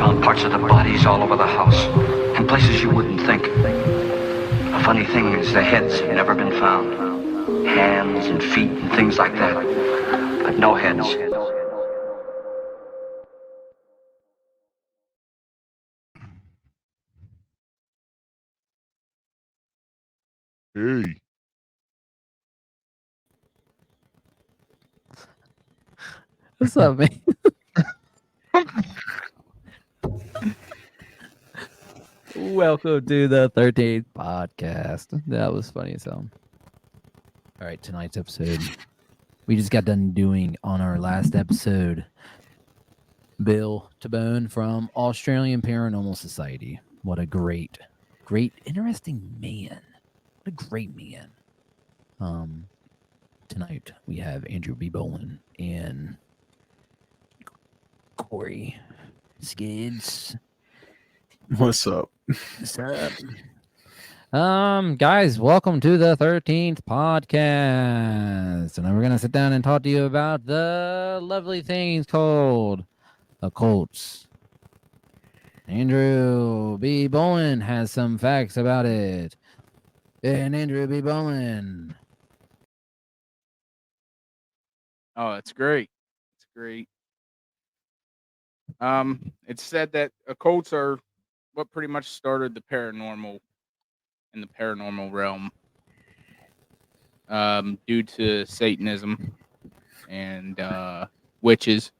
found parts of the bodies all over the house, in places you wouldn't think. The funny thing is the heads have never been found. Hands and feet and things like that. But no heads. Hey. What's up, man? Welcome to the 13th podcast. That was funny as hell. All right, tonight's episode. We just got done doing on our last episode Bill Tabone from Australian Paranormal Society. What a great, interesting man. What a great man. Tonight we have Andrew B. Bolin and Corey Skids. What's up? What's up? Guys, welcome to the 13th podcast. And we're gonna sit down and talk to you about the lovely things called occults. Andrew B. Bolin has some facts about it. And Andrew B. Bolin. Oh, it's great. It's great. It's said that occults are what pretty much started the paranormal in the paranormal realm. Due to Satanism and witches,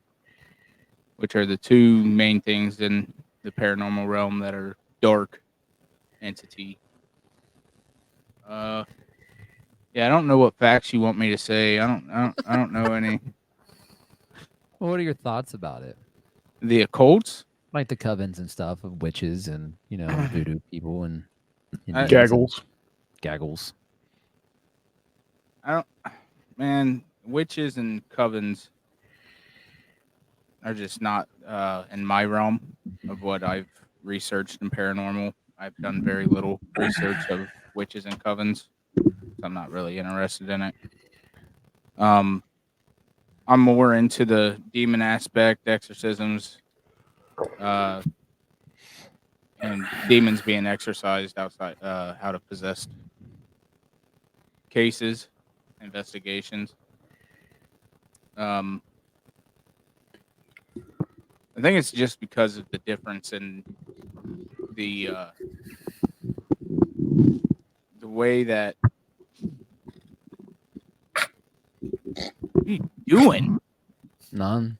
which are the two main things in the paranormal realm that are dark entity. Yeah, I don't know what facts you want me to say. I don't know any. What are your thoughts about it? The occults? Like the covens and stuff of witches and, voodoo people and Gaggles. Gaggles. Witches and covens are just not in my realm of what I've researched in paranormal. I've done very little research of witches and covens, so I'm not really interested in it. I'm more into the demon aspect, exorcisms, and demons being exorcised outside, out of possessed cases, investigations. I think it's just because of the difference in the way that. What are you doing? None.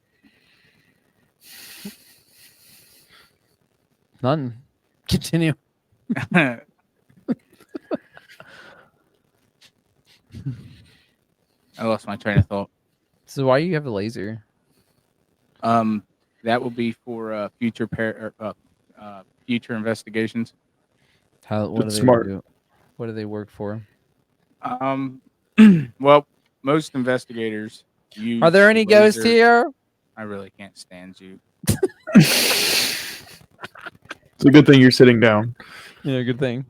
Continue. I lost my train of thought. So why do you have a laser? That will be for future future investigations. What do they smart. do? What do they work for? Well, most investigators use. Are there any ghosts laser. here? I really can't stand you. It's a good thing you're sitting down. Yeah, good thing.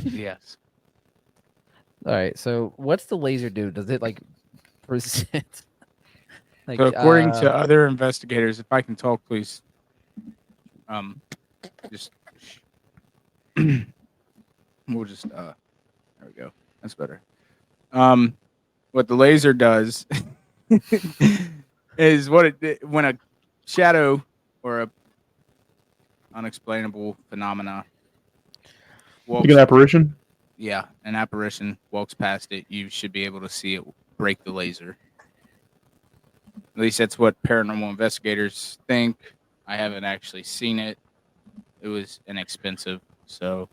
Yes. All right. So, what's the laser do? Does it present? So according to other investigators, if I can talk, please. Just we'll just there we go. That's better. What the laser does is when a shadow or a unexplainable phenomena walks, Like an apparition? yeah, an apparition walks past it, you should be able to see it break the laser. At least that's what paranormal investigators think. I haven't actually seen it. It was inexpensive, so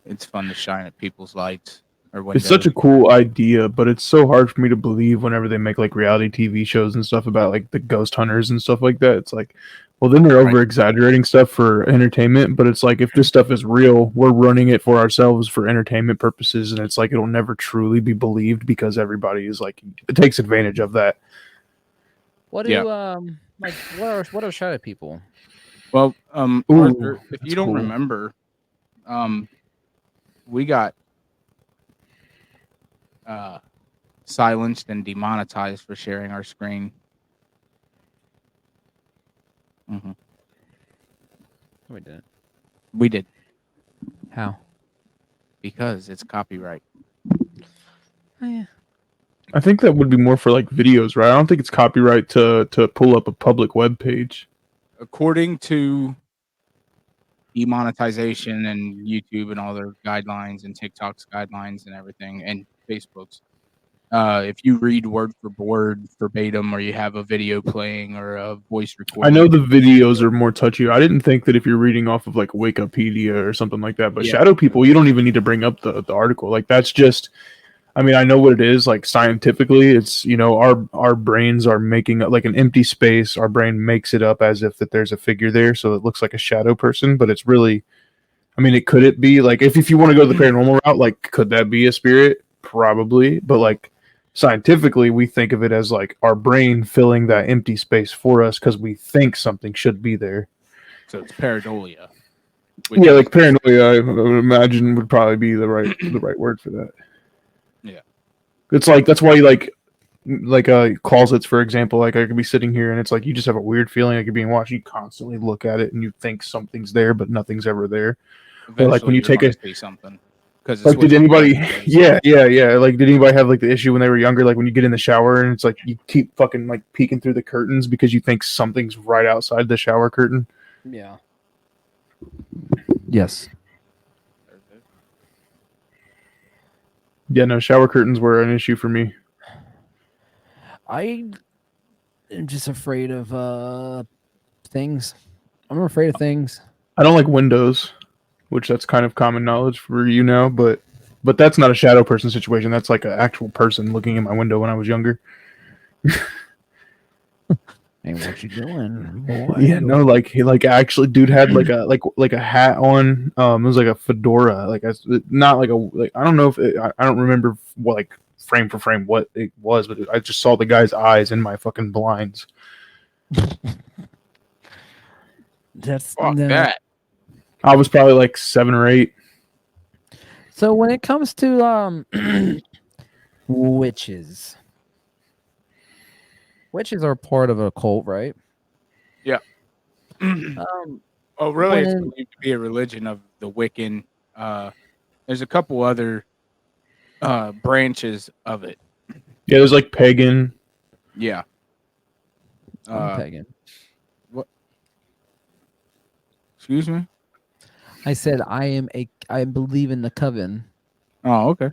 it's fun to shine at people's lights or windows. It's such a cool idea, but it's so hard for me to believe whenever they make like reality TV shows and stuff about like the ghost hunters and stuff like that. It's like, well, then they're over exaggerating stuff for entertainment, but it's like if this stuff is real, we're running it for ourselves for entertainment purposes, and it's like it'll never truly be believed because everybody is like, it takes advantage of that. What do what are shadow people? Well, Arthur, if you don't cool. remember, we got silenced and demonetized for sharing our screen. Mm-hmm. We didn't. We did How? because it's copyright. Oh, yeah. I think that would be more for like videos, right? I don't think it's copyright to pull up a public web page. According to demonetization and YouTube and all their guidelines and TikTok's guidelines and everything and Facebook's, if you read word for word verbatim or you have a video playing or a voice I recording, know the videos are more touchy. I didn't think that if you're reading off of like Wikipedia or something like that, but Yeah. Shadow People, you don't even need to bring up the article. Like that's just, I mean, I know what it is. Like scientifically, it's, you know, our brains are making like an empty space. Our brain makes it up as if that there's a figure there, so it looks like a shadow person, but it's really, I mean, it be like if you want to go the paranormal route, like could that be a spirit? Probably, but like scientifically, we think of it as like our brain filling that empty space for us because we think something should be there. so it's pareidolia. Yeah, like paranoia, I would imagine would probably be the right word for that. Yeah. It's like that's why you like closets, for example. Like I could be sitting here and it's like you just have a weird feeling like you're being watched. You constantly look at it and you think something's there, but nothing's ever there. Eventually, Or like when you take a see something. Because like, did anybody? Yeah. Like, did anybody have like the issue when they were younger? Like when you get in the shower and it's like you keep fucking like peeking through the curtains because you think something's right outside the shower curtain. Yeah. Yes. Yeah, no, shower curtains were an issue for me. I am just afraid of things. I'm afraid of things. I don't like windows, which that's kind of common knowledge for you now, but that's not a shadow person situation. That's like an actual person looking in my window when I was younger. Hey, what you doing, boy? Yeah, no, like he like actually, dude had like a like a hat on. It was like a fedora, like not like a like I don't know if I don't remember what like frame for frame what it was, but I just saw the guy's eyes in my fucking blinds. That's Fuck no. that. I was probably like 7 or 8. So when it comes to witches are part of a cult, right? Yeah. Oh, really? It's believed to be a religion of the Wiccan. There's a couple other branches of it. Yeah, there's like pagan. Yeah. I'm pagan. What? Excuse me? I said I believe in the coven. Oh, okay.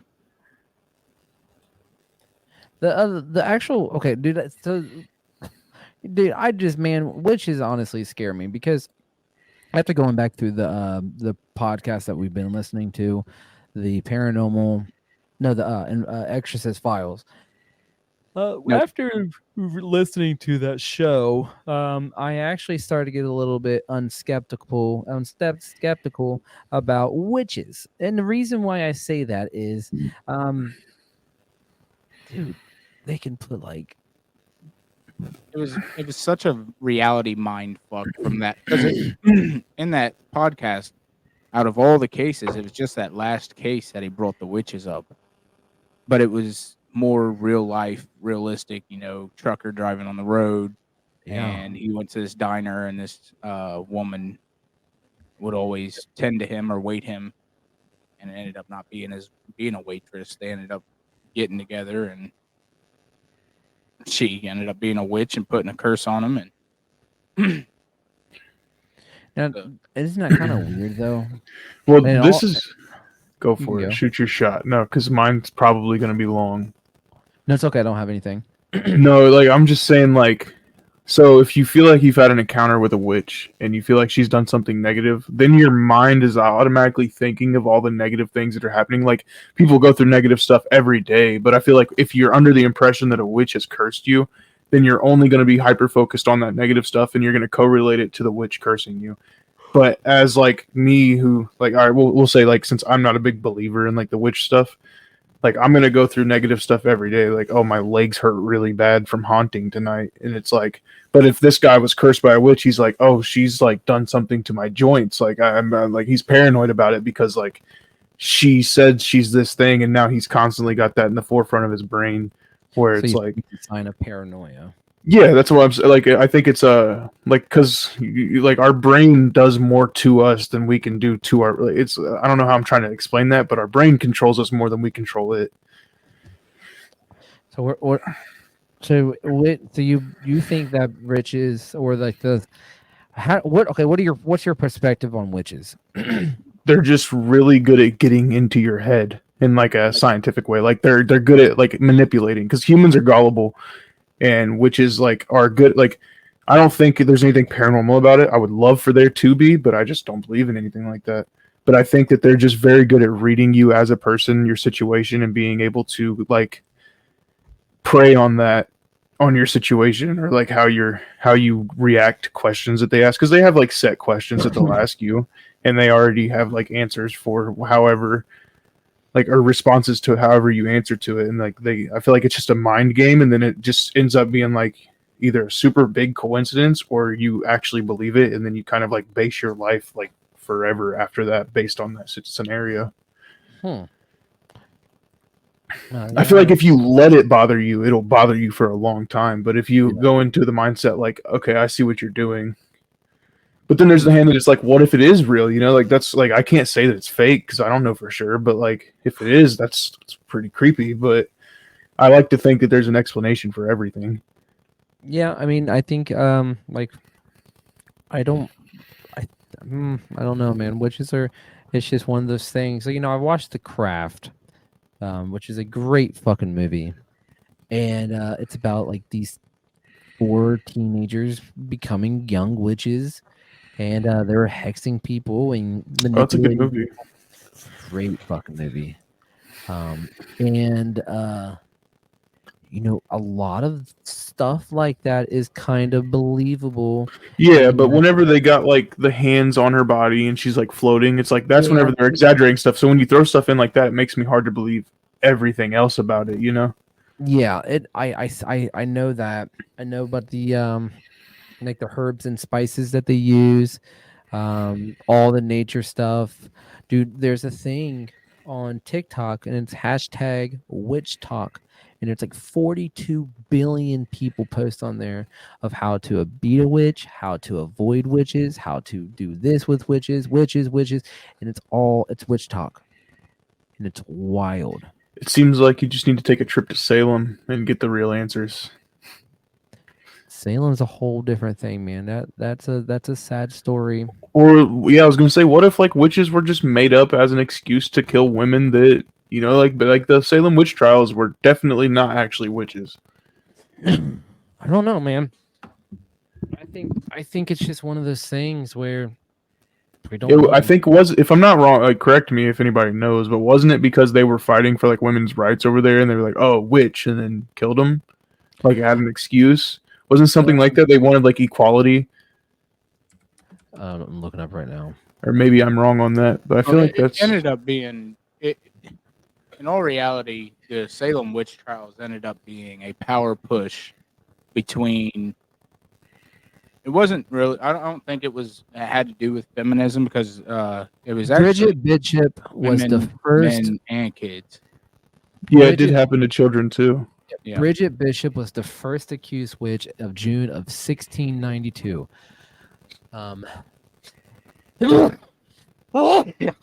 The actual okay, dude. So, dude, witches honestly scare me because after going back through the podcast that we've been listening to, the paranormal, no, the Exorcist Files. After listening to that show, I actually started to get a little bit skeptical about witches, and the reason why I say that is, dude, they can put like It was such a reality mind fuck from that because in that podcast, out of all the cases, it was just that last case that he brought the witches up, but it was more real life, realistic. You know, trucker driving on the road, and he went to this diner, and this woman would always tend to him or wait him, and it ended up not being a waitress. They ended up getting together and. She ended up being a witch and putting a curse on him. And now, isn't that kind of weird though? Well, go for it. Go. Shoot your shot. No, because mine's probably going to be long. No, it's okay. I don't have anything. No, like I'm just saying, like, so if you feel like you've had an encounter with a witch and you feel like she's done something negative, then your mind is automatically thinking of all the negative things that are happening. Like people go through negative stuff every day, but I feel like if you're under the impression that a witch has cursed you, then you're only going to be hyper focused on that negative stuff and you're going to correlate it to the witch cursing you. But as like me, who like, all right, we'll say like, since I'm not a big believer in like the witch stuff, like I'm gonna go through negative stuff every day. Like, oh, my legs hurt really bad from haunting tonight, and it's like, but if this guy was cursed by a witch, he's like, oh, she's like done something to my joints. Like I'm like he's paranoid about it because like she said she's this thing, and now he's constantly got that in the forefront of his brain, where it's like a sign of paranoia. Yeah, that's what I'm saying. Like, I think it's like because like our brain does more to us than we can do to our. It's I don't know how I'm trying to explain that, but our brain controls us more than we control it. So what? So you think that witches or like the how what okay what's your perspective on witches? They're just really good at getting into your head in like a scientific way. Like they're good at like manipulating because humans are gullible and witches like are good. Like I don't think there's anything paranormal about it. I would love for there to be, but I just don't believe in anything like that. But I think that they're just very good at reading you as a person, your situation, and being able to like prey on that on your situation or like how you react to questions that they ask because they have like set questions that they'll ask you and they already have like answers for however like or responses to however you answer to it and like I feel like it's just a mind game and then it just ends up being like either a super big coincidence or you actually believe it and then you kind of like base your life like forever after that based on that scenario. I feel like if you let it bother you, it'll bother you for a long time. But if you go into the mindset like, okay, I see what you're doing. But then there's the hand that it's like, what if it is real? You know, like that's like I can't say that it's fake because I don't know for sure. But like if it is, that's pretty creepy. But I like to think that there's an explanation for everything. Yeah, I mean, I think like I don't know, man. Witches are it's just one of those things. So, I watched The Craft, which is a great fucking movie. And it's about like these 4 teenagers becoming young witches and they were hexing people and Oh, that's a good manipulating. movie. Great fucking movie. And a lot of stuff like that is kind of believable. Yeah, but whenever they got like the hands on her body and she's like floating, it's like that's whenever they're exaggerating stuff. So when you throw stuff in like that, it makes me hard to believe everything else about it, you know? Yeah, I know that. I know about the like the herbs and spices that they use, all the nature stuff. Dude, there's a thing on TikTok and it's hashtag witch talk. And it's like 42 billion people post on there of how to beat a witch, how to avoid witches, how to do this with witches, and it's witch talk. And it's wild. It seems like you just need to take a trip to Salem and get the real answers. Salem's a whole different thing, man. That's a sad story. Or yeah, I was gonna say, what if like witches were just made up as an excuse to kill women that but like the Salem witch trials were definitely not actually witches. I don't know, man. I think it's just one of those things where we don't. I think if I'm not wrong, like correct me if anybody knows, but wasn't it because they were fighting for like women's rights over there and they were like, oh, witch, and then killed them, like had an excuse? Wasn't something like that? They wanted like equality. I'm looking up right now. Or maybe I'm wrong on that, but I feel like that's ended up being it. In all reality, the Salem witch trials ended up being a power push between. It wasn't really. I don't think it had to do with feminism because it was actually Bridget Bishop was women, the first men and kids. yeah, it did happen to children too. Yeah. Bridget Bishop was the first accused witch of June of 1692. Bless you.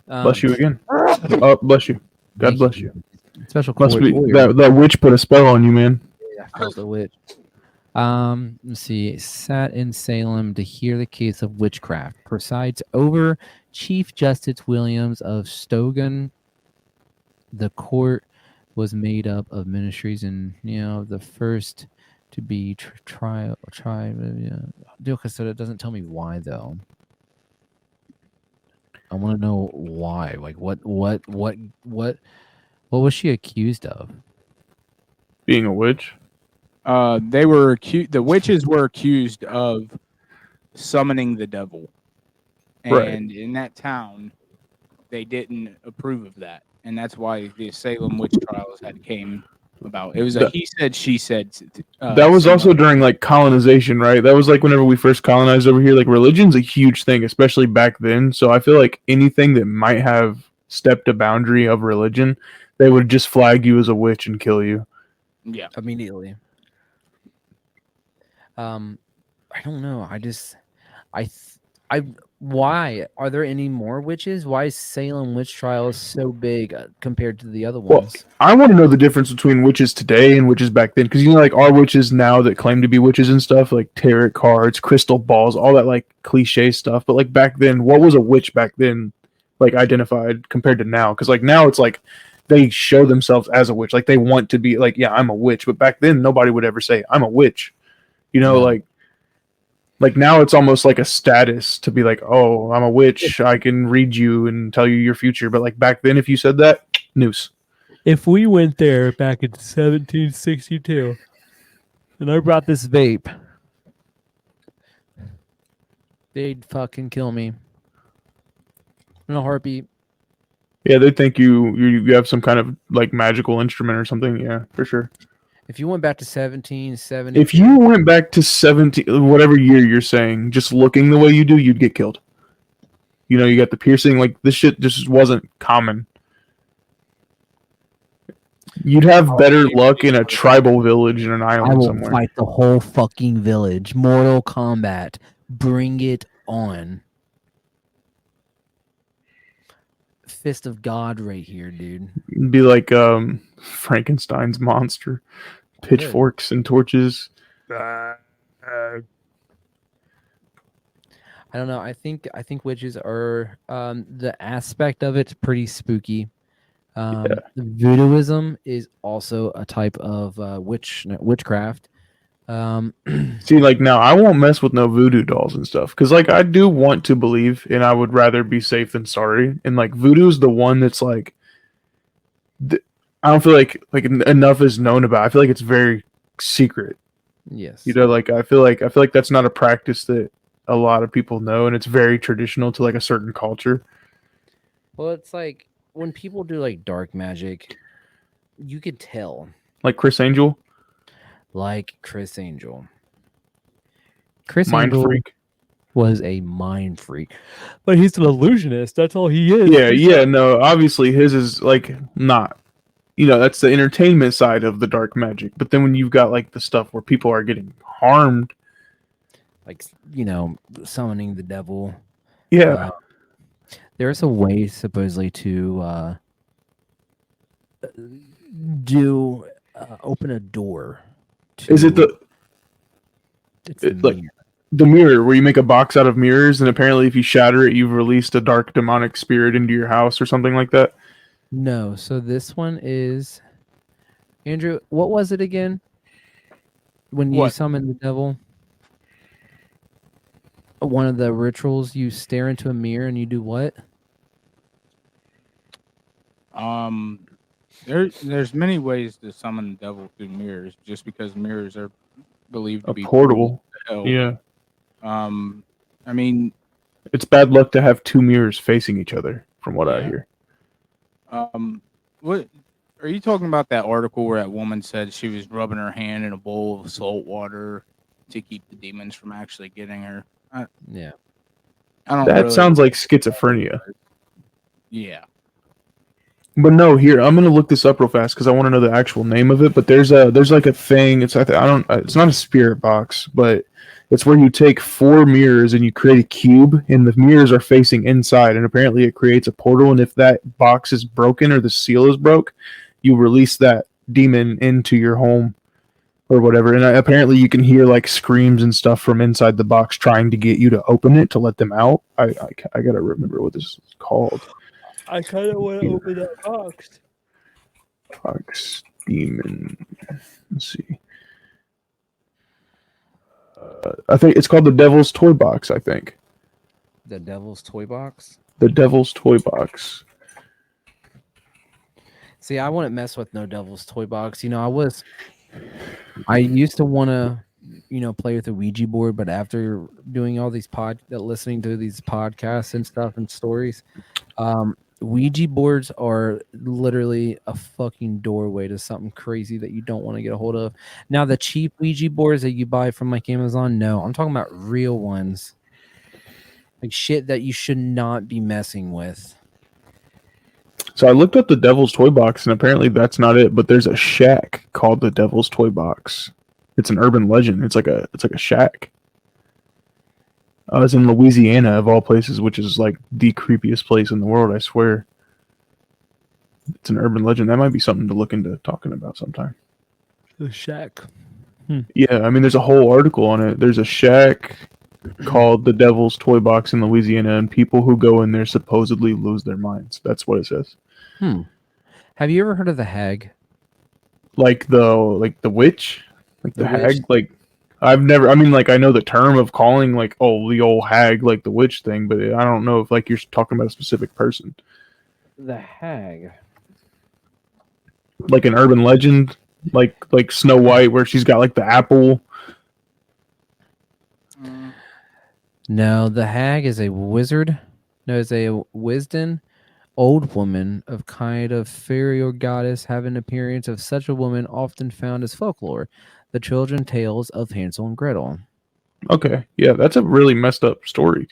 Bless you again. Oh, bless you. God bless you. Special Must be warrior. that witch put a spell on you, man. Yeah, I felt the witch. Let's see. Sat in Salem to hear the case of witchcraft. Presides over Chief Justice Williams of Stogan. The court was made up of ministries and the first to be tried. Okay, so that doesn't tell me why though. I want to know why. Like what was she accused of? Being a witch. They were accused. The witches were accused of summoning the devil, and Right. in that town, they didn't approve of that, and that's why the Salem witch trials came about. It was a he said, she said. That was also during like colonization, right? That was like whenever we first colonized over here. Like religion's a huge thing, especially back then. So I feel like anything that might have stepped a boundary of religion, they would just flag you as a witch and kill you. Yeah. immediately. I don't know. Why are there any more witches? Why is Salem witch trials so big compared to the other Well, ones? I want to know the difference between witches today and witches back then, because like our witches now that claim to be witches and stuff, like tarot cards, crystal balls, all that like cliche stuff. But like back then, what was a witch back then, like identified compared to now? Because like now it's like they show themselves as a witch, like they want to be like, yeah, I'm a witch. But back then, nobody would ever say I'm a witch. No. Like now it's almost like a status to be like, oh, I'm a witch. I can read you and tell you your future. But like back then, if you said that, noose. If we went there back in 1762 and I brought this vape, they'd fucking kill me in a heartbeat. Yeah, they think you have some kind of like magical instrument or something. Yeah, for sure. If you went back to 1772, If you went back to 17, whatever year you're saying, just looking the way you do, you'd get killed. You know, you got the piercing. Like this shit just wasn't common. You'd have better luck in a tribal village in an I island will somewhere. fight the whole fucking village. Mortal Kombat. Bring it on. Fist of God right here, dude. It'd be like Frankenstein's monster, pitchforks and torches. I don't know. I think witches are the aspect of it's pretty spooky. Voodooism is also a type of witchcraft. See, like now, I won't mess with no voodoo dolls and stuff because, like, I do want to believe, and I would rather be safe than sorry. And like, voodoo is the one that's like, I don't feel like enough is known about. I feel like it's very secret. Yes. You know, like I feel like that's not a practice that a lot of people know, and it's very traditional to like a certain culture. Well, it's like when people do like dark magic, you could tell. Like Chris Angel, Like Chris Angel. Chris mind Angel freak. was a mind freak, but he's an illusionist. That's all he is. Yeah. No, obviously his is like not. You know, that's the entertainment side of the dark magic. But then when you've got like the stuff where people are getting harmed, Like summoning the devil. yeah. There's a way supposedly to open a door. Is it It's the like mirror. the mirror where you make a box out of mirrors, and apparently if you shatter it, you've released a dark demonic spirit into your house or something like that? No, so this one is Andrew. What was it again? When you What? summon the devil, one of the rituals, you stare into a mirror and you do what? There's many ways to summon the devil through mirrors, just because mirrors are believed to A be portal. to hell. Yeah. I mean, It's bad luck to have two mirrors facing each other, from what I Yeah. hear. what are you talking about? That article where that woman said she was rubbing her hand in a bowl of salt water to keep the demons from actually getting her? Yeah. I don't. That really, sounds like schizophrenia. Yeah. But no, here I'm gonna look this up real fast because I want to know the actual name of it. But there's like a thing. It's It's not a spirit box, but it's where you take 4 mirrors and you create a cube, and the mirrors are facing inside, and apparently it creates a portal. And if that box is broken or the seal is broke, you release that demon into your home or whatever. And apparently you can hear like screams and stuff from inside the box trying to get you to open it to let them out. I gotta remember what this is called. I kind of want to open that box. Box demon. Let's see. I think it's called the Devil's Toy Box. I think The devil's toy box. the Devil's Toy Box. See, I wouldn't mess with no devil's toy box. I used to want to, play with a Ouija board, but after doing all these listening to these podcasts and stuff and stories, Ouija boards are literally a fucking doorway to something crazy that you don't want to get a hold of. Now, the cheap Ouija boards that you buy from like Amazon, no, I'm talking about real ones. Like shit that you should not be messing with. So I looked up the Devil's Toy Box, and apparently that's not it. But there's a shack called the Devil's Toy Box. It's an urban legend. It's like a shack. It's in Louisiana, of all places, which is like the creepiest place in the world. I swear. It's an urban legend. That might be something to look into talking about sometime. The shack. Yeah, I mean, there's a whole article on it. There's a shack called the Devil's Toy Box in Louisiana, and people who go in there supposedly lose their minds. That's what it says. Have you ever heard of the hag? Like the witch, like the The witch? hag. Like I've never. I mean, like I know the term of calling like the old hag, like the witch thing, but I don't know if like you're talking about a specific person, The hag. like an urban legend, like Snow White, where she's got like the apple. No, the hag is a wizard. No, it's a wisdom old woman of kind of fairy or goddess having appearance of such a woman often found as folklore. The children tales of Hansel and Gretel. Okay, yeah, that's a really messed up story.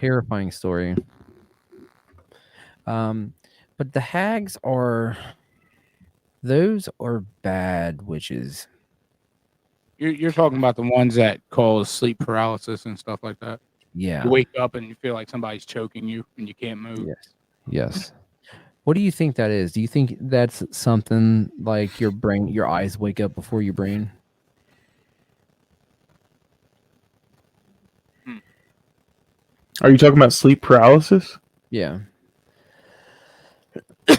Terrifying story. But the hags those are bad witches. You're talking about the ones that cause sleep paralysis and stuff like that. Yeah. You wake up and you feel like somebody's choking you and you can't move. Yes. What do you think that is? Do you think that's something like your eyes wake up before your brain? Are you talking about sleep paralysis? Yeah.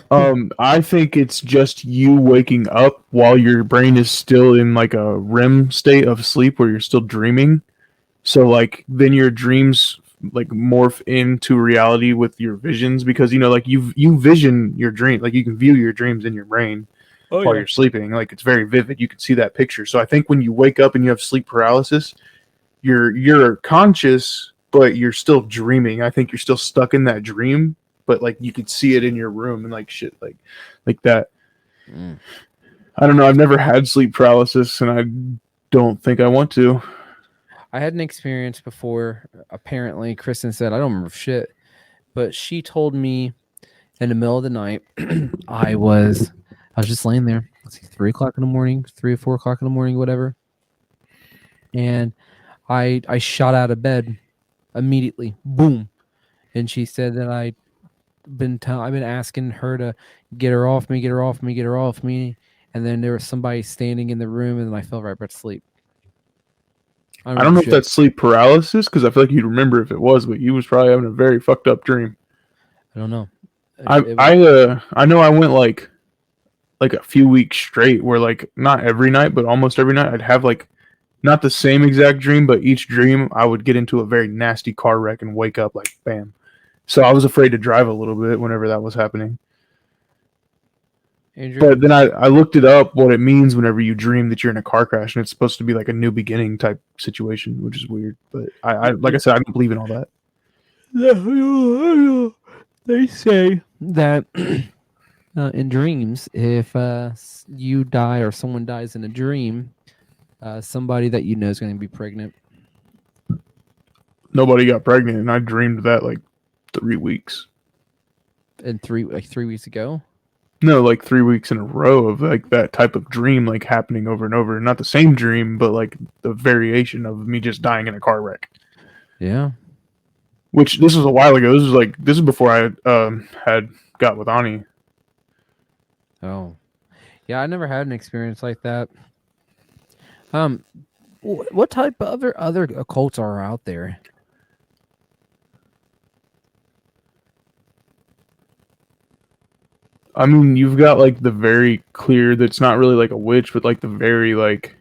I think it's just you waking up while your brain is still in like a REM state of sleep where you're still dreaming. So like then your dreams like morph into reality with your visions because like you vision your dream, like you can view your dreams in your brain while you're sleeping. Like it's very vivid. You can see that picture. So I think when you wake up and you have sleep paralysis, you're conscious but you're still dreaming. I think you're still stuck in that dream, but like you could see it in your room and like shit like that. I don't know. I've never had sleep paralysis and I don't think I want to. I had an experience before. Apparently, Kristen said, I don't remember shit, but she told me in the middle of the night, I was just laying there. Let's see, 3 o'clock in the morning, 3 or 4 o'clock in the morning, whatever. And I shot out of bed immediately. Boom. And she said that I've been asking her to get her off me. And then there was somebody standing in the room, and then I fell right back to sleep. I don't know if that's sleep paralysis because I feel like you'd remember if it was, but you was probably having a very fucked up dream. I don't know. I know I went like a few weeks straight where like not every night, but almost every night I'd have like not the same exact dream, but each dream I would get into a very nasty car wreck and wake up like bam. So I was afraid to drive a little bit whenever that was happening. Andrew? But then I looked it up what it means whenever you dream that you're in a car crash and it's supposed to be like a new beginning type situation, which is weird. But I like I said, I don't believe in all that. They say that in dreams, if you die or someone dies in a dream, somebody that you know is going to be pregnant. Nobody got pregnant, and I dreamed that like 3 weeks. And 3 weeks ago? No, like 3 weeks in a row of like that type of dream like happening over and over. Not the same dream, but like the variation of me just dying in a car wreck. Yeah. Which this was a while ago. This is before I had got with Ani. Oh. Yeah, I never had an experience like that. What type of other occults are out there? I mean, you've got like the very clear that's not really like a witch, but like the very like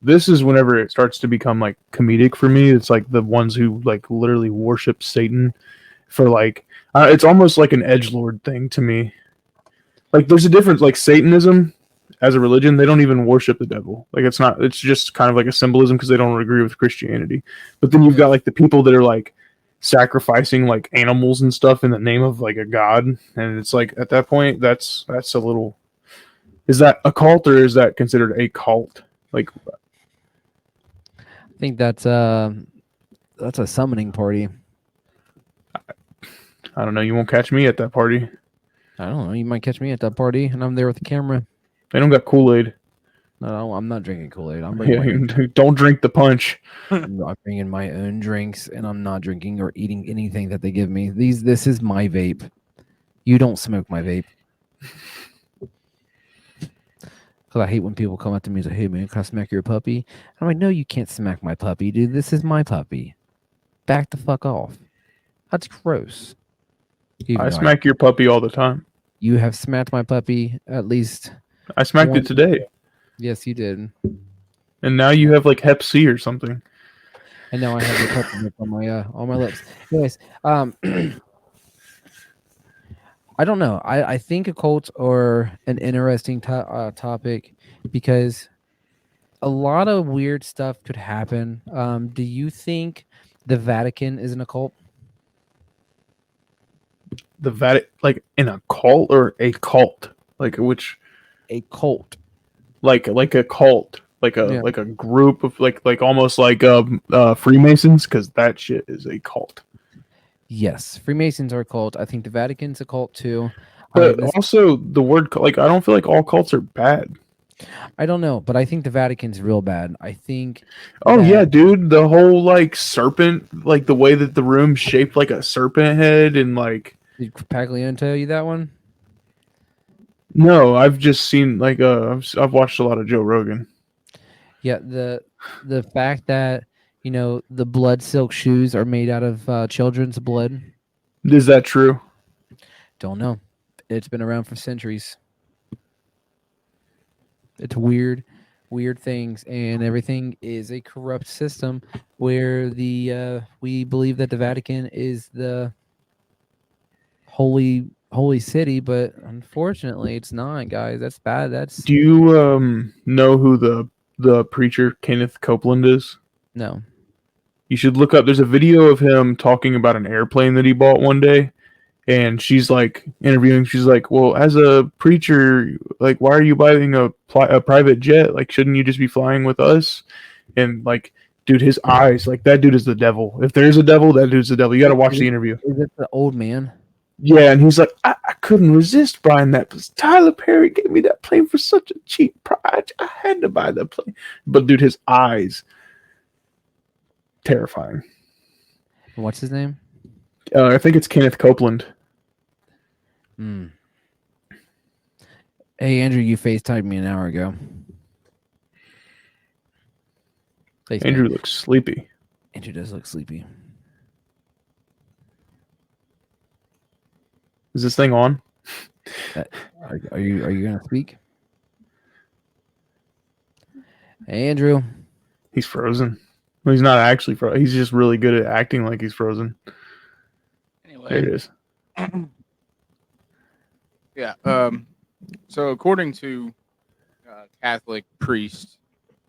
this is whenever it starts to become like comedic for me. It's like the ones who like literally worship Satan for like it's almost like an edgelord thing to me. Like there's a difference. Like Satanism as a religion, they don't even worship the devil. Like it's just kind of like a symbolism because they don't agree with Christianity. But then you've got like the people that are like sacrificing like animals and stuff in the name of like a god, and it's like at that point that's a little. Is that a cult or is that considered a cult? Like, I think that's a summoning party. I don't know. You won't catch me at that party. I don't know. You might catch me at that party, and I'm there with the camera. They don't got Kool-Aid. No, I'm not drinking Kool-Aid. I'm bringing my own. Yeah, don't drink the punch. I'm bringing my own drinks, and I'm not drinking or eating anything that they give me. This is my vape. You don't smoke my vape. Because I hate when people come up to me and say, "Hey man, can I smack your puppy?" I'm like, "No, you can't smack my puppy, dude. This is my puppy. Back the fuck off. That's gross." Even I though smack your puppy all the time. you have smacked my puppy at least. I smacked One- it today. Yes, you did. And now you have like Hep C or something. And now I have the puppy lip on my lips. Anyways, I don't know. I think occults are an interesting topic because a lot of weird stuff could happen. Do you think the Vatican is an occult? The Vatican, like in a cult or a cult, like which, A cult. like a cult, Yeah. like a group of like almost like Freemasons, because that shit is a cult. Yes, Freemasons are a cult. I think the Vatican's a cult too. But also the word like I don't feel like all cults are bad. I don't know, but I think the Vatican's real bad. I think. Oh that- yeah, dude, the whole like serpent, like the way that the room's shaped like a serpent head, and like Did Paglione tell you that one? no, I've just seen like I've watched a lot of Joe Rogan. Yeah, the fact that the blood silk shoes are made out of children's blood. Is that true? Don't know. It's been around for centuries. It's weird things, and everything is a corrupt system where we believe that the Vatican is the holy city, but unfortunately it's not, guys. That's bad. That's Do you know who the preacher Kenneth Copeland is? no. You should look up. There's a video of him talking about an airplane that he bought one day, and she's like interviewing. She's like, "Well, as a preacher, like, why are you buying a private jet? Like, shouldn't you just be flying with us?" And like, dude, his eyes, like that dude is the devil. If there's a devil, that dude's the devil. You got to watch the interview. Is it the old man? Yeah, and he's like, I couldn't resist buying that because Tyler Perry gave me that plane for such a cheap price. I had to buy that plane. But dude, his eyes, terrifying. What's his name? I think it's Kenneth Copeland. Hmm. Hey Andrew, you FaceTimed me an hour ago. Andrew looks sleepy. Andrew does look sleepy. Is this thing on? Are you gonna speak? Hey Andrew. He's frozen. Well, he's not actually frozen. He's just really good at acting like he's frozen. Anyway. There it is. Yeah. So according to Catholic priests,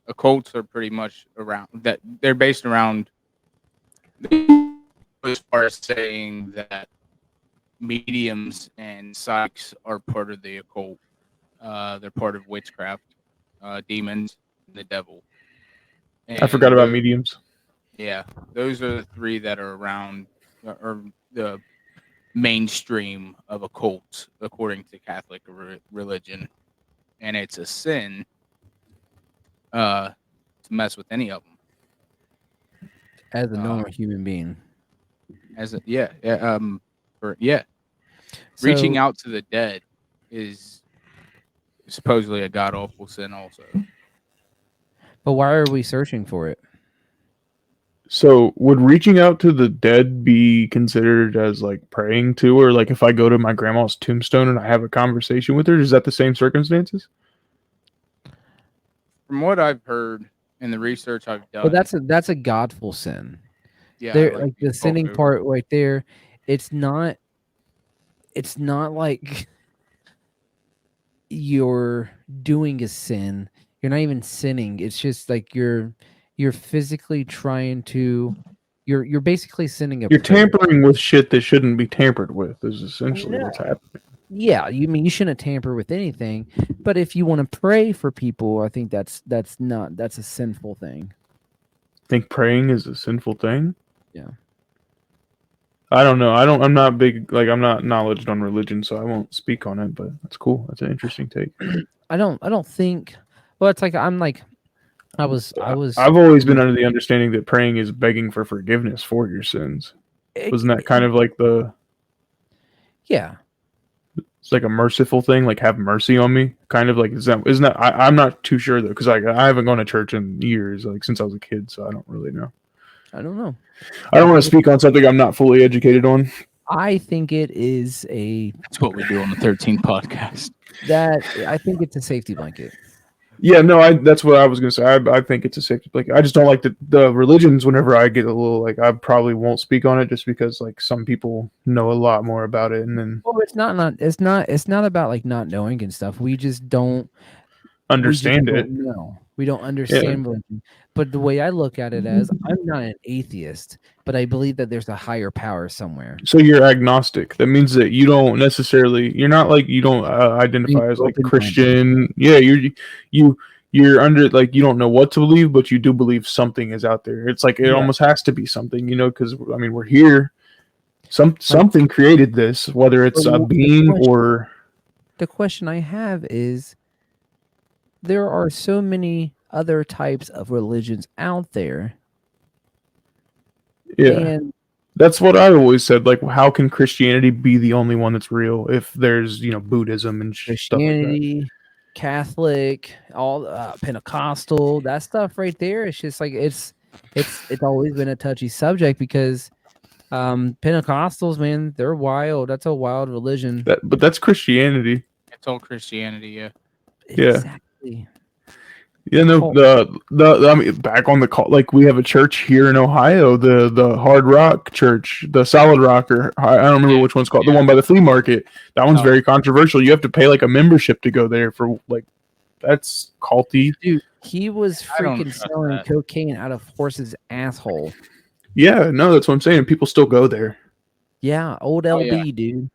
occults are pretty much around that. They're based around as far as saying that mediums and psychics are part of the occult. They're part of witchcraft, demons, and the devil. And I forgot about mediums. Yeah, those are the three that are around, or the mainstream of occults, according to Catholic religion. And it's a sin to mess with any of them. As a normal human being. Reaching out to the dead is supposedly a god awful sin also. But why are we searching for it? So would reaching out to the dead be considered as like praying to, or like if I go to my grandma's tombstone and I have a conversation with her, is that the same circumstances? From what I've heard in the research I've done, But that's a godful sin. yeah, There, like the sinning part right there, it's not like you're doing a sin. You're not even sinning. It's just like you're physically trying to you're basically sinning You're tampering with shit that shouldn't be tampered with is essentially what's happening. Yeah, you shouldn't tamper with anything, but if you want to pray for people, I think that's a sinful thing. Think praying is a sinful thing? Yeah. I don't know. I'm not big. Like, I'm not knowledgeable on religion, so I won't speak on it. But that's cool. That's an interesting take. I don't think. Well, it's like I'm like I was I've always been under the understanding that praying is begging for forgiveness for your sins. Wasn't that kind of like yeah. it's like a merciful thing, like have mercy on me, kind of like isn't that? I'm not too sure though, because I haven't gone to church in years, like since I was a kid, so I don't really know. I don't know. I don't want to speak on something I'm not fully educated on. I think it is a That's what we do on the 13 podcast. I think it's a safety blanket. Yeah, no, that's what I was gonna say. I think it's a safety blanket. I just don't like the religions. Whenever I get a little like, I probably won't speak on it just because like some people know a lot more about it, and then Well, it's not about like not knowing and stuff. We just don't understand it. No, we don't understand religion. But the way I look at it as I'm not an atheist, but I believe that there's a higher power somewhere. So you're agnostic. That means that you don't necessarily. You're not like you don't identify as like Christian. Yeah, you're under like you don't know what to believe, but you do believe something is out there. It's like it almost has to be something, because I mean we're here. Something created this, whether it's a being or. The question I have is, there are so many other types of religions out there. Yeah. And that's what I always said. Like, how can Christianity be the only one that's real if there's, Buddhism and Christianity, stuff like that? Catholic, all Pentecostal, that stuff right there. It's just like it's always been a touchy subject because Pentecostals, man, they're wild. That's a wild religion. But that's Christianity. It's all Christianity, yeah. Exactly. Yeah, no, I mean, back on the call, like we have a church here in Ohio, the Hard Rock Church, the Solid Rocker. I don't remember which one's called. The one by the flea market. That one's very controversial. You have to pay like a membership to go there for like, that's culty. Dude, he was freaking selling cocaine out of horse's asshole. Yeah, no, that's what I'm saying. People still go there. Yeah, old LB, dude.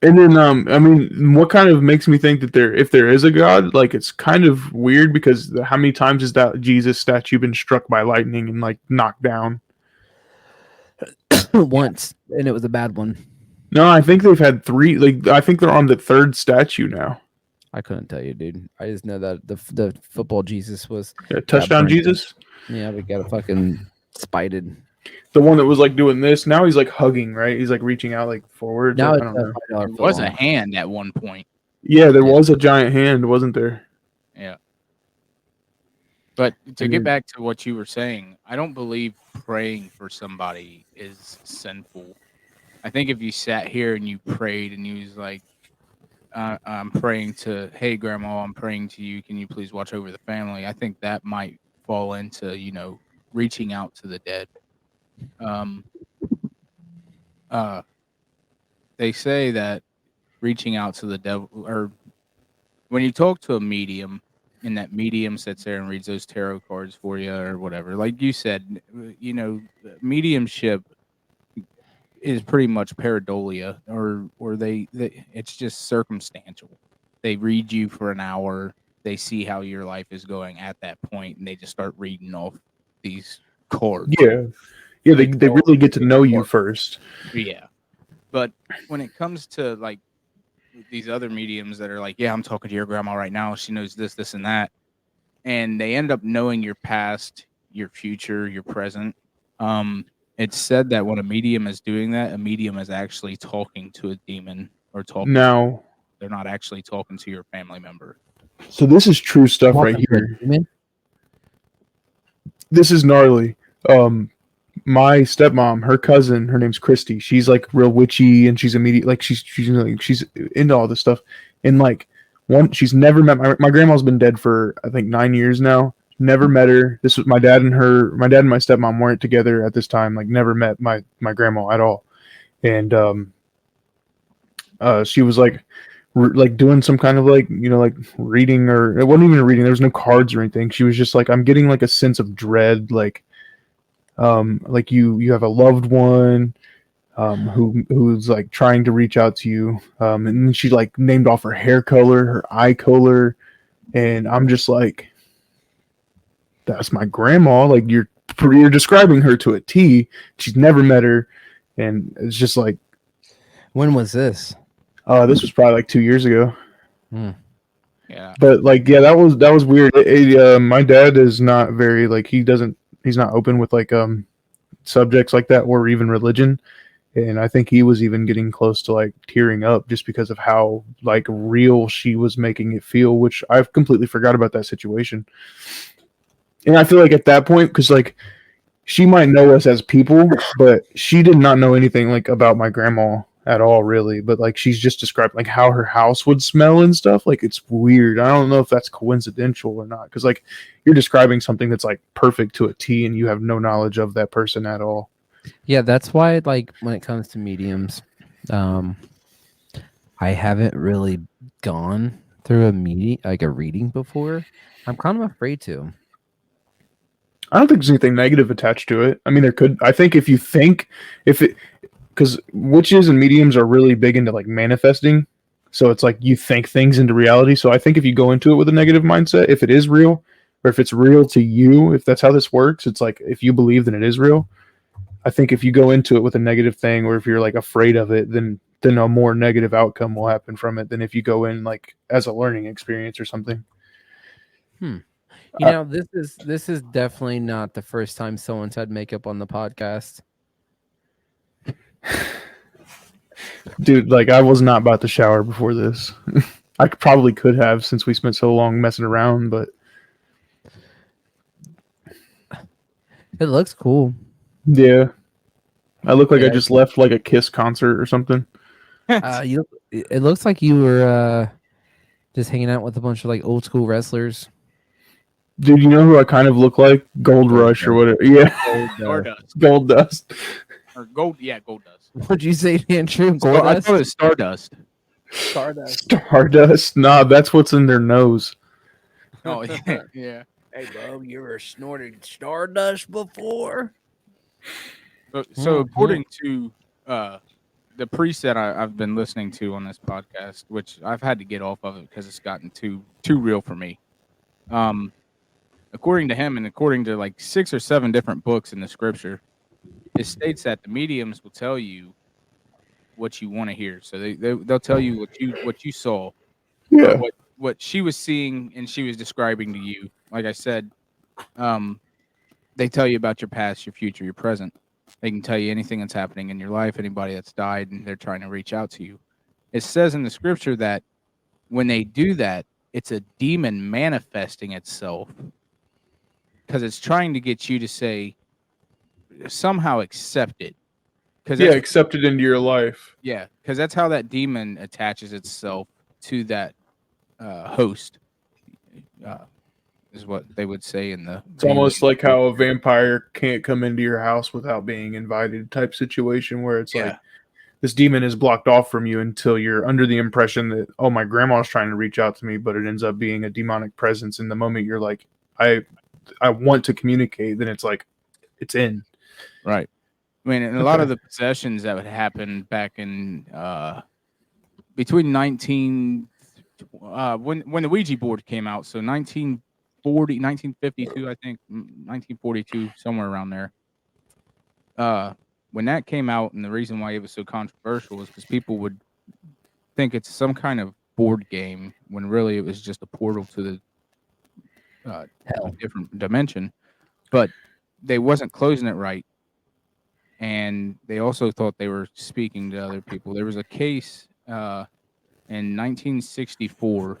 And then, I mean, what kind of makes me think that if there is a God, like it's kind of weird because how many times has that Jesus statue been struck by lightning and like knocked down? Once, and it was a bad one. No, I think they've had 3. Like I think they're on the 3rd statue now. I couldn't tell you, dude. I just know that the football Jesus was touchdown Jesus. Yeah, we got a fucking spited. The one that was like doing this, now he's like hugging, right? He's like reaching out like forward. Now I don't know. There was a hand at one point. Yeah, there was a giant hand, wasn't there? Yeah. But to get back to what you were saying, I don't believe praying for somebody is sinful. I think if you sat here and you prayed and you was like, I'm praying to, hey, Grandma, I'm praying to you. Can you please watch over the family? I think that might fall into, reaching out to the dead. They say that reaching out to the devil, or when you talk to a medium and that medium sits there and reads those tarot cards for you or whatever, like you said, mediumship is pretty much pareidolia, or they it's just circumstantial. They read you for an hour, they see how your life is going at that point, and they just start reading off these cards. Yeah, they really get to know you first. Yeah. But when it comes to like these other mediums that are like, yeah, I'm talking to your grandma right now. She knows this, this, and that. And they end up knowing your past, your future, your present. It's said that when a medium is doing that, a medium is actually talking to a demon or talking. Now, they're not actually talking to your family member. So this is true stuff right here. This is gnarly. My stepmom, her cousin, her name's Christy. She's like real witchy, and she's she's into all this stuff. And like she's never met my grandma's been dead for I think 9 years now. Never met her. This was my dad and my stepmom weren't together at this time. Like never met my grandma at all. And she was like doing some kind of like reading, or it wasn't even a reading. There was no cards or anything. She was just like, I'm getting like a sense of dread, like you have a loved one who's like trying to reach out to you, and then she like named off her hair color, her eye color, and I'm just like, that's my grandma. Like you're describing her to a T. She's never met her, and it's just like, When was this? this was probably like 2 years ago. Hmm. Yeah. But like, yeah, that was weird. My dad is not very like he's not open with like subjects like that or even religion, and I think he was even getting close to like tearing up just because of how like real she was making it feel, which I've completely forgot about that situation. And I feel like at that point, because like she might know us as people, but she did not know anything like about my grandma at all, really. But like she's just described like how her house would smell and stuff. Like it's weird. I don't know if that's coincidental or not, because like you're describing something that's like perfect to a T, and you have no knowledge of that person at all. Yeah, that's why like when it comes to mediums, um, I haven't really gone through a reading before. I'm kind of afraid to. I don't think there's anything negative attached to it. I mean, there could. I think if it, because witches and mediums are really big into like manifesting. So it's like you think things into reality. So I think if you go into it with a negative mindset, if it is real, or if it's real to you, if that's how this works, it's like if you believe, then it is real. I think if you go into it with a negative thing, or if you're like afraid of it, then a more negative outcome will happen from it than if you go in like as a learning experience or something. You Uh, know, this is definitely not the first time someone's had makeup on the podcast. Dude, like I was not about to shower before this. I probably could have since we spent so long messing around, but It looks cool. yeah, I look like I Yeah. just left like a Kiss concert or something. It looks like you were just hanging out with a bunch of like old school wrestlers. Dude, you know who I kind of look like? Gold Gold Rush or Dust. whatever. Yeah, Stardust. Gold Dust. Or gold. Yeah, gold dust. What'd you say, Andrew? So I thought it was Stardust. Stardust. Nah, that's what's in their nose. Oh, yeah. Yeah. Hey, bro, you ever snorted Stardust before? So according to the priest that I've been listening to on this podcast, which I've had to get off of it because it's gotten too real for me. According to him, and according to like 6 or 7 different books in the scripture, it states that the mediums will tell you what you want to hear. So they'll tell you what you saw, or Yeah. what she was seeing and she was describing to you. Like I said, they tell you about your past, your future, your present. They can tell you anything that's happening in your life, anybody that's died, and they're trying to reach out to you. It says in the scripture that when they do that, it's a demon manifesting itself because it's trying to get you to say, somehow accept it. Yeah, accept it into your life. Yeah, because that's how that demon attaches itself to that host. Is what they would say in the. It's almost like how a vampire can't come into your house without being invited type situation where it's like this demon is blocked off from you until you're under the impression that, oh, my grandma's trying to reach out to me, but it ends up being a demonic presence. And the moment you're like, I want to communicate, then it's like it's in. Right. I mean, and a lot of the possessions that would happen back in between 19 when the Ouija board came out, so 1952, I think 1942, somewhere around there. When that came out, and the reason why it was so controversial was because people would think it's some kind of board game when really it was just a portal to the different dimension. But they wasn't closing it right. And they also thought they were speaking to other people. There was a case in 1964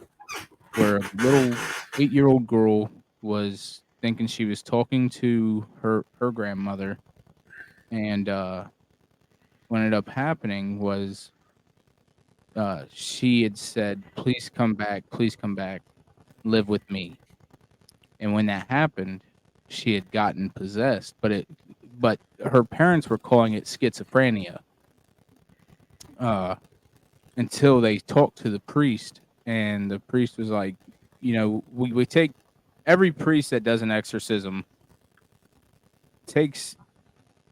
where a little 8-year-old girl was thinking she was talking to her grandmother, and what ended up happening was she had said, please come back, live with me. And when that happened, she had gotten possessed, but her parents were calling it schizophrenia until they talked to the priest, and the priest was like, we take every priest that does an exorcism takes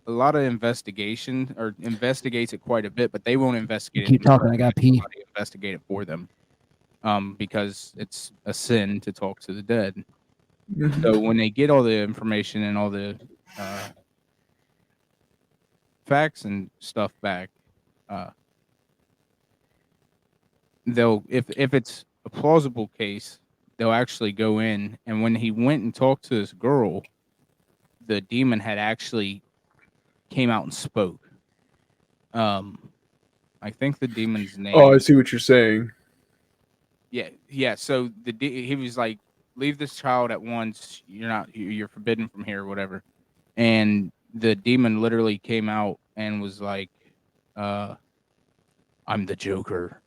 a lot of investigation or investigates it quite a bit, but they won't investigate it. Keep talking. I got pee. Investigate it for them, because it's a sin to talk to the dead. So when they get all the information and all the facts and stuff back, they'll if it's a plausible case, they'll actually go in. And when he went and talked to this girl, the demon had actually came out and spoke. I think the demon's name. Oh, I see what you're saying. Yeah. So he was like, "Leave this child at once. You're forbidden from here, or whatever." And the demon literally came out and was like, "I'm the Joker.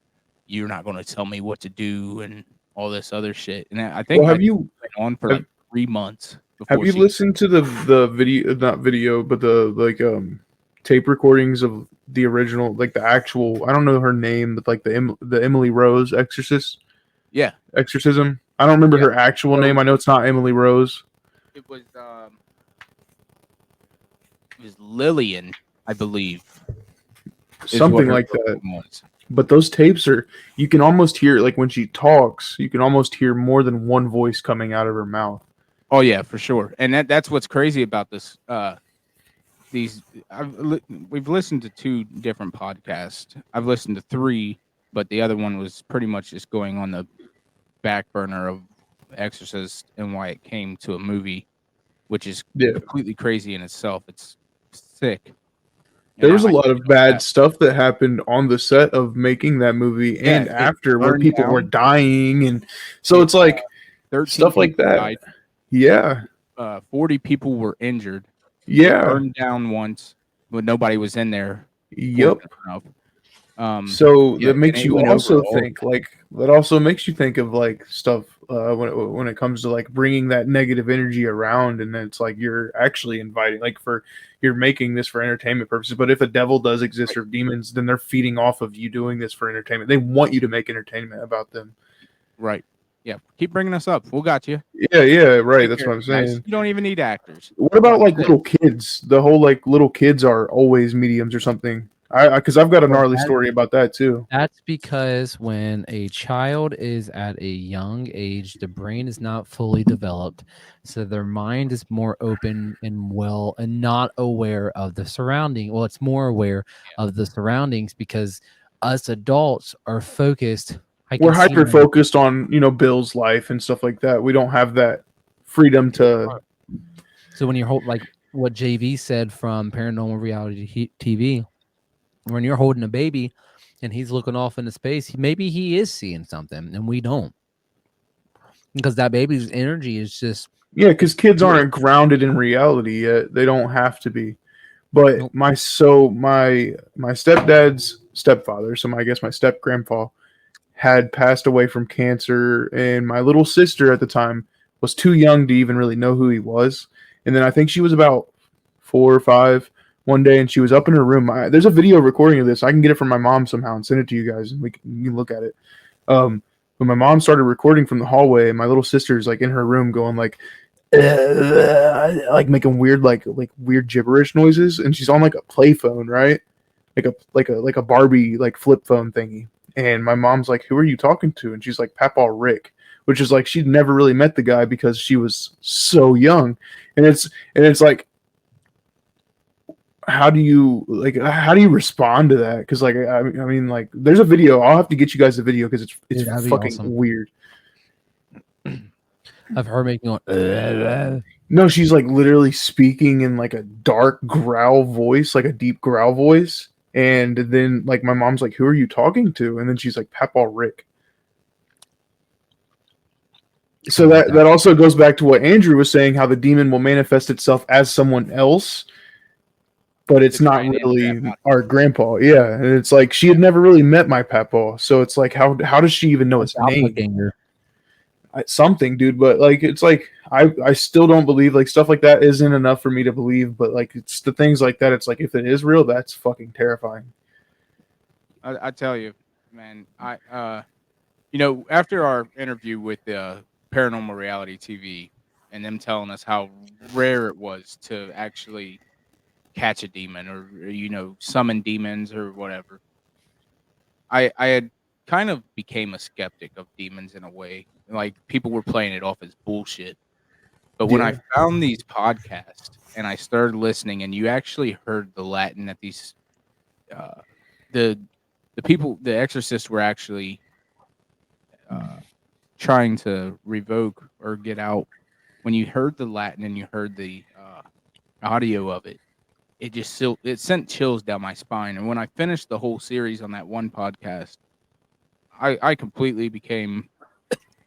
You're not going to tell me what to do," and all this other shit. And I think Well, went on for like 3 months before. Have you listened to the video, not video, but the tape recordings of the original, like the actual? I don't know her name, but like the Emily Rose Yeah, exorcism. I don't remember her actual So- name. I know it's not Emily Rose. it was Lillian, I believe. is what Something her like real that. name was. But those tapes you can almost hear, like when she talks, you can almost hear more than one voice coming out of her mouth. Oh yeah, for sure. And that's what's crazy about this. We've listened to 2 different podcasts. I've listened to 3, but the other one was pretty much just going on the back burner of Exorcist and why it came to a movie, which is completely crazy in itself. It's sick. There was a lot of bad stuff that happened on the set of making that movie and after, where people were dying, and so it's like 13 stuff like that. died. Yeah. 40 people were injured. Yeah. It burned down once, but nobody was in there. Yep. So that makes you also think, like, that also makes you think of like stuff when it comes to like bringing that negative energy around, and it's like you're actually inviting, like, you're making this for entertainment purposes. But if a devil does exist or demons, then they're feeding off of you doing this for entertainment. They want you to make entertainment about them. Right. Yeah. Keep bringing us up. We'll got you. Yeah. Right. That's what I'm saying. You don't even need actors. What about like little kids? The whole like little kids are always mediums or something. Because I've got a gnarly story about that too. That's because when a child is at a young age, the brain is not fully developed, so their mind is more open and not aware of the surrounding. Well, it's more aware of the surroundings because us adults are focused. We're hyper focused on Bill's life and stuff like that. We don't have that freedom to. So when you're like what JV said from Paranormal Reality TV. When you're holding a baby and he's looking off into space, maybe he is seeing something and we don't, because that baby's energy is just because kids aren't grounded in reality yet. They don't have to be. But my stepdad's stepfather, I guess my step grandpa, had passed away from cancer, and my little sister at the time was too young to even really know who he was. And then I think she was about 4 or 5 one day, and she was up in her room. There's a video recording of this. I can get it from my mom somehow and send it to you guys, and you can look at it. But my mom started recording from the hallway, and my little sister's like in her room going like making weird like weird gibberish noises, and she's on like a play phone, right? Like a Barbie like flip phone thingy. And my mom's like, "Who are you talking to?" And she's like, "Papa Rick," which is like she'd never really met the guy because she was so young. And it's like, how do you respond to that? Because like I mean like there's a video. I'll have to get you guys the video because it's fucking awesome. Weird. Of her making no, she's like literally speaking in like a dark growl voice, like a deep growl voice. And then like my mom's like, "Who are you talking to?" And then she's like, "Papa Rick." So that also goes back to what Andrew was saying, how the demon will manifest itself as someone else. But it's not really our grandpa. Yeah. And it's like she had never really met my papa. So it's like, how does she even know his name? Something, dude. But like, it's like, I still don't believe, like, stuff like that isn't enough for me to believe. But like, it's the things like that. It's like, if it is real, that's fucking terrifying. I tell you, man, after our interview with Paranormal Reality TV and them telling us how rare it was to actually catch a demon or summon demons or whatever, I had kind of became a skeptic of demons in a way. Like, people were playing it off as bullshit, But when I Yeah. found these podcasts and I started listening, and you actually heard the Latin that these uh, the people, the exorcists, were actually trying to revoke or get out. When you heard the Latin and you heard the audio of it, it just it sent chills down my spine. And when I finished the whole series on that one podcast, I completely became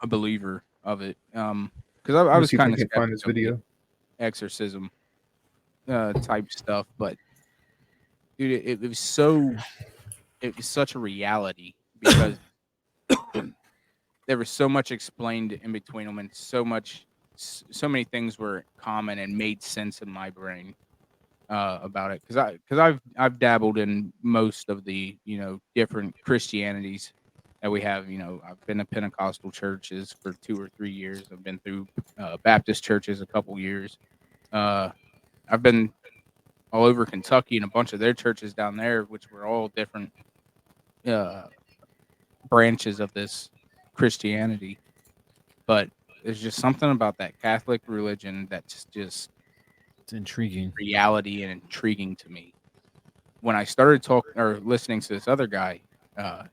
a believer of it. Because I Let me was see if I kind of can't find skeptic this of the video. exorcism type stuff, but dude, it was such a reality because there was so much explained in between them, and so many things were common and made sense in my brain about it. I've dabbled in most of the different Christianities that we have. I've been to Pentecostal churches for 2 or 3 years. I've been through Baptist churches a couple years. I've been all over Kentucky and a bunch of their churches down there, which were all different uh, branches of this Christianity. But there's just something about that Catholic religion that's just It's intriguing. reality and intriguing to me. When I started talking or listening to this other guy,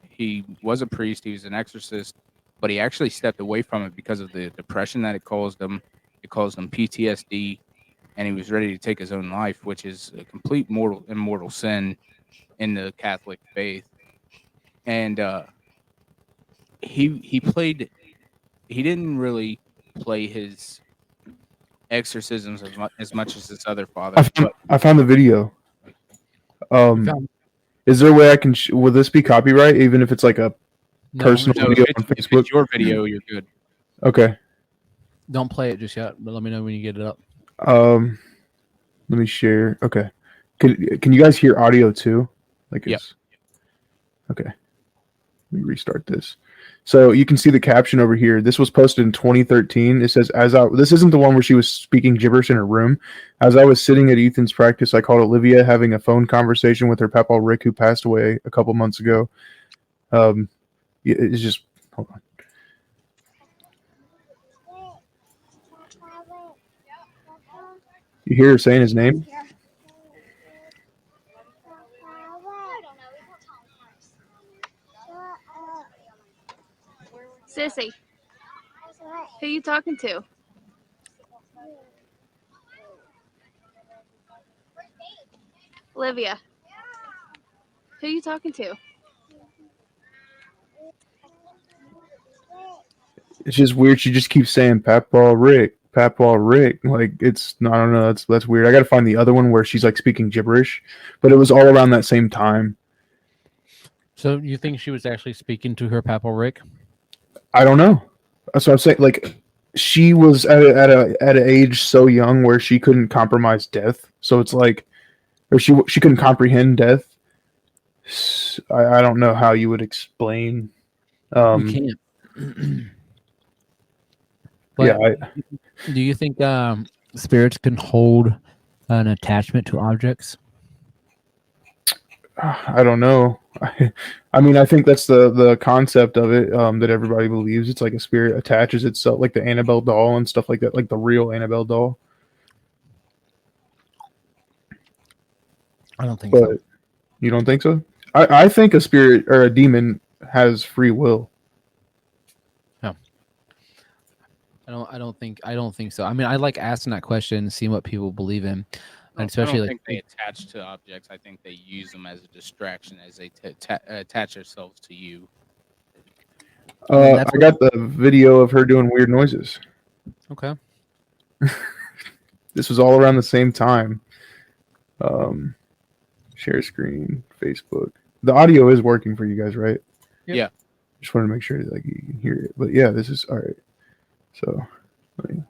he was a priest, he was an exorcist, but he actually stepped away from it because of the depression that it caused him. It caused him PTSD, and he was ready to take his own life, which is a complete immortal sin in the Catholic faith. And he played. He didn't really play his exorcisms as much as his other fathers, but I found the video. You Um, found- is there a way I can? Will this be copyright, even if it's like a no, personal no, video on if Facebook? it's your video, you're good. Okay. don't play it just yet, but let me know when you get it up. Um, let me share. Okay. Can you guys hear audio too? Like Yep. it's okay. Let me restart this. So you can see the caption over here. This was posted in 2013. It says, this isn't the one where she was speaking gibberish in her room. As I was sitting at Ethan's practice, I called Olivia having a phone conversation with her papa Rick, who passed away a couple months ago. It's just, hold on. You hear her saying his name? Sissy, who you talking to? Olivia, who you talking to? It's just weird. She just keeps saying Papa Rick, Papa Rick. Like it's, I don't know. That's weird. I got to find the other one where she's like speaking gibberish, but it was all around that same time. So you think she was actually speaking to her papa Rick? I don't know. That's what I'm saying. Like she was at an age so young where she couldn't compromise death. So it's like, or she couldn't comprehend death. I don't know how you would explain. You can't. Yeah, But do you think spirits can hold an attachment to objects? I don't know. I mean, I think that's the concept of it, that everybody believes. It's like a spirit attaches itself, like the Annabelle doll and stuff like that, like the real Annabelle doll. I don't think But so. you don't think so? I think a spirit or a demon has free will. I don't think so. I mean, I like asking that question and seeing what people believe in, and especially I don't like think they attach to objects. I think they use them as a distraction as they attach themselves to you. And that's I got the video of her doing weird noises. okay. This was all around the same time. Share screen, Facebook. The audio is working for you guys, right? Yep. Yeah. Just wanted to make sure like you can hear it. But yeah, this is all right. So let me-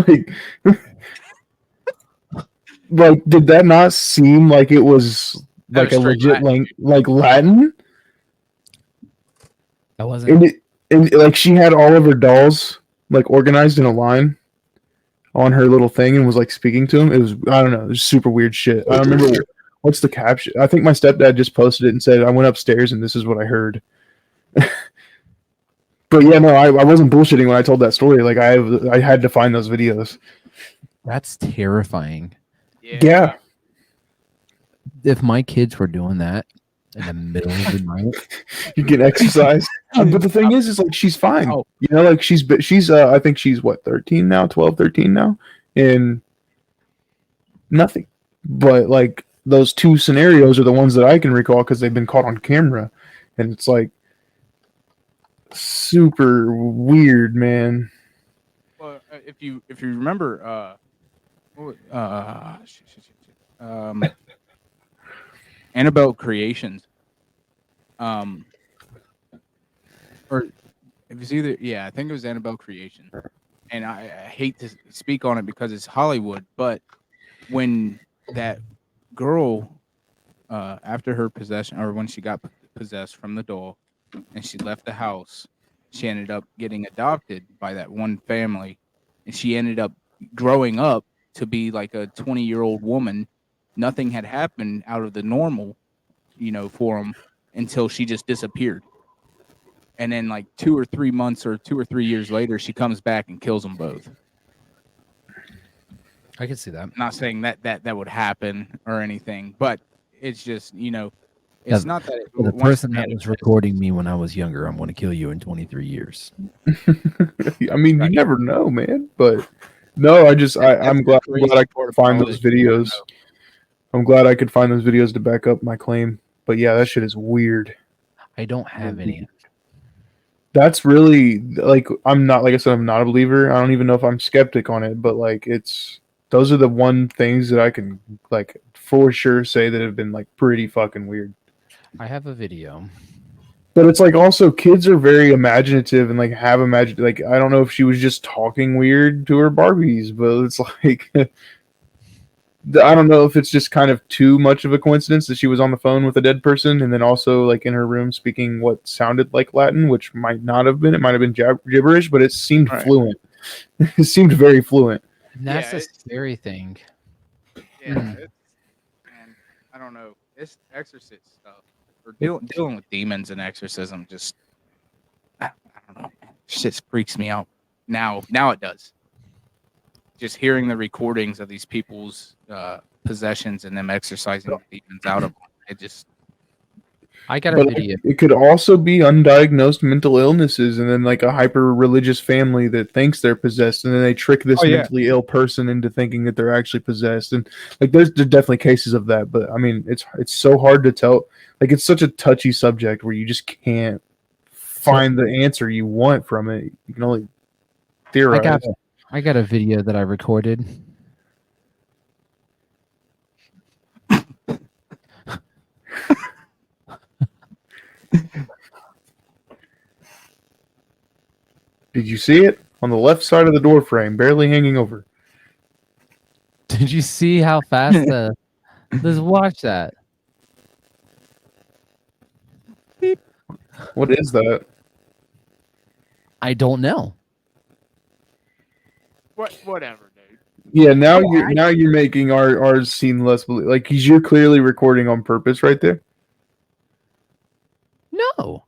like, like, did that not seem like it was That like was a straight legit Latin. like Latin? That wasn't. And like she had all of her dolls like organized in a line on her little thing and was like speaking to him. It was, I don't know, it was super weird shit. I don't remember what's the caption. I think my stepdad just posted it and said I went upstairs and this is what I heard. But yeah, no, I wasn't bullshitting when I told that story. Like I had to find those videos. That's terrifying. Yeah. If my kids were doing that in the middle of the night, You get exercise. But the thing is like she's fine. Oh. You know, like she's I think she's what, 13 now, 12, 13 now, and nothing. But like those two scenarios are the ones that I can recall because they've been caught on camera, and it's like super weird, man. Well, if you remember, Annabelle Creations, or it was either, yeah, I think it was Annabelle Creation, and I hate to speak on it because it's Hollywood, but when that girl, after her possession, or when she got possessed from the doll, and she left the house, she ended up getting adopted by that one family, and she ended up growing up to be like a 20-year-old woman. Nothing had happened out of the normal, for them until she just disappeared. And then like 2 or 3 months or 2 or 3 years later, she comes back and kills them both. I can see that. Not saying that would happen or anything, but it's just, it's not that The once person that was manifests- recording me when I was younger, I'm going to kill you in 23 years. I mean, you never know, man. But no, I'm glad I could find those videos. I'm glad I could find those videos to back up my claim. But yeah, that shit is weird. I don't have any. That's really like I'm not, like I said, I'm not a believer. I don't even know if I'm skeptic on it, but like those are the one things that I can like for sure say that have been like pretty fucking weird. I have a video. But it's like also kids are very imaginative and like have imagined, like I don't know if she was just talking weird to her Barbies, but it's like I don't know if it's just kind of too much of a coincidence that she was on the phone with a dead person and then also like in her room speaking what sounded like Latin, which might not have been. It might have been gibberish, but it seemed fluent. It seemed very fluent. And that's the scary thing. Yeah, man, I don't know. It's exorcist stuff. Or dealing with demons and exorcism, just I don't know. Shit freaks me out. Now it does. Just hearing the recordings of these people's possessions and them exorcising the demons out of them, it just. I got a video. It could also be undiagnosed mental illnesses and then like a hyper religious family that thinks they're possessed and then they trick this mentally ill person into thinking that they're actually possessed. And like there's definitely cases of that, but I mean it's so hard to tell. Like it's such a touchy subject where you just can't find the answer you want from it. You can only theorize. I got a video that I recorded. Did you see it? On the left side of the door frame, barely hanging over. Did you see how fast let's watch that. What is that? I don't know. Whatever, dude. Yeah, now you're making our scene less like 'cause you're clearly recording on purpose right there. No.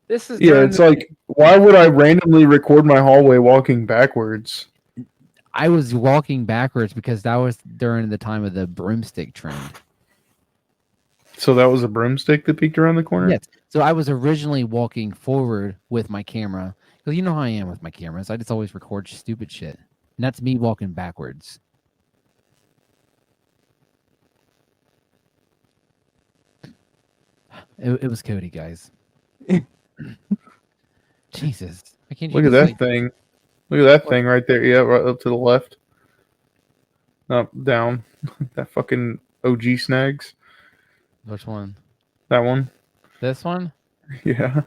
This is It's like why would I randomly record my hallway walking backwards? I was walking backwards because that was during the time of the broomstick trend. So that was a broomstick that peeked around the corner? Yes. So I was originally walking forward with my camera because you know how I am with my cameras. I just always record stupid shit. And that's me walking backwards. It was Cody, guys. Jesus. I can't Look at that thing. Look at that thing right there. Yeah, right up to the left. Up, down. That fucking OG snags. Which one? That one. This one? Yeah.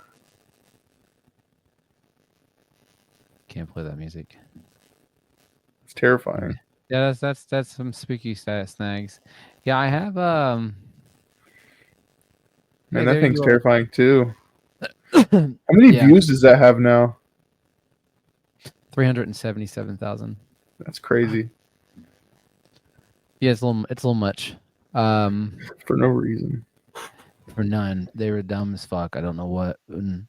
Can't play that music. It's terrifying. Yeah, that's some spooky snags. Yeah, I have Man, hey, that there thing's you terrifying too. are. How many Yeah. views does that have now? 377,000. That's crazy. Yeah, it's a little much. For no reason. For none. They were dumb as fuck. I don't know what. I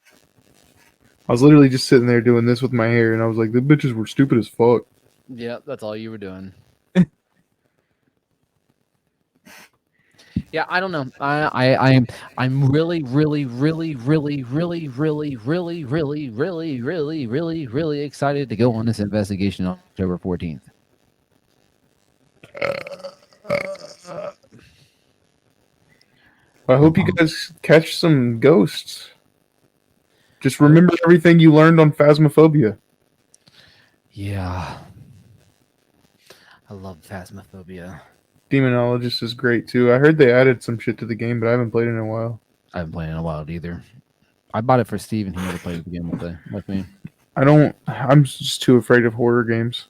was literally just sitting there doing this with my hair, and I was like, the bitches were stupid as fuck. Yeah, that's all you were doing. Yeah, I don't know. I'm really excited to go on this investigation on October 14th. I hope you guys catch some ghosts. Just remember everything you learned on Phasmophobia. Yeah. I love Phasmophobia. Demonologist is great too. I heard they added some shit to the game, but I haven't played it in a while. I haven't played in a while either. I bought it for Steve and he never played the game with me. I'm just too afraid of horror games.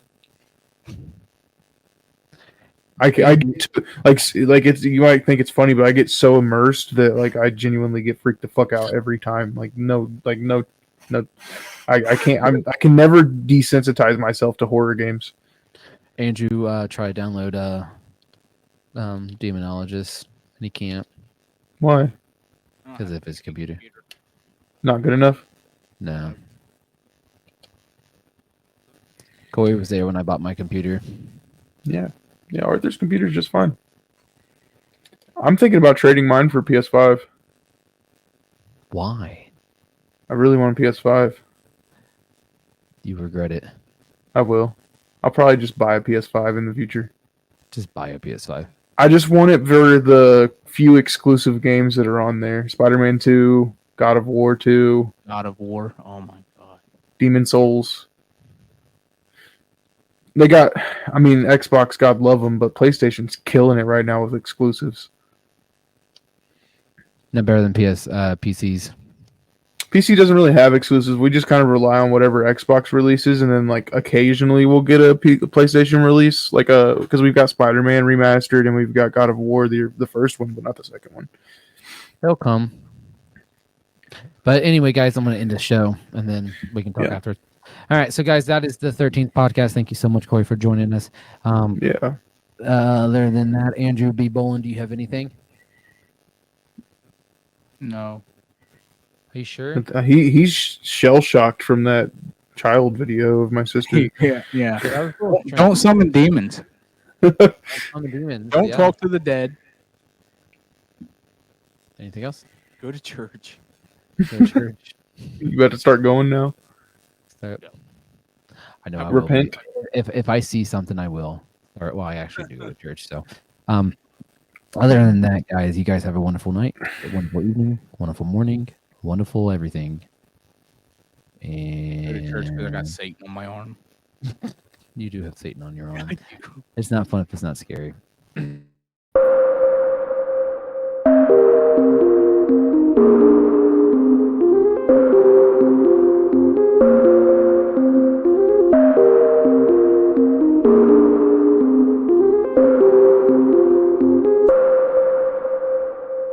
I get too, like it's, you might think it's funny, but I get so immersed that like I genuinely get freaked the fuck out every time. Like no, I can't. I can never desensitize myself to horror games. Andrew tried to download Demonologist and he can't Why? because of his computer. Not good enough. No. Corey was there when I bought my computer. Yeah, Arthur's computer is just fine. I'm thinking about trading mine for PS5. Why? I really want a PS5. You regret it. I will. I'll probably just buy a PS5 in the future. Just buy a PS5. I just want it for the few exclusive games that are on there. Spider-Man 2, God of War 2, God of War. Oh my god. Demon Souls. They got, I mean, Xbox, God love them, but PlayStation's killing it right now with exclusives. No better than PCs. PC doesn't really have exclusives. We just kind of rely on whatever Xbox releases, and then like occasionally we'll get a PlayStation release, like because we've got Spider-Man remastered and we've got God of War, the first one, but not the second one. They'll come. But anyway, guys, I'm going to end the show, and then we can talk after. All right, so guys, that is the 13th podcast. Thank you so much, Corey, for joining us. Yeah. Other than that, Andrew B. Bolin, do you have anything? No. Are you sure? He's shell shocked from that child video of my sister. Yeah. Don't summon demons. Don't talk to the dead. Anything else? Go to church. Go to church. You about to start going now? I know. I Repent. will. If I see something, I will. Or well, I actually do go to church. So, other than that, guys, you guys have a wonderful night, a wonderful evening, wonderful morning, wonderful everything. And Go to church because I got Satan on my arm. You do have Satan on your arm. It's not fun if it's not scary.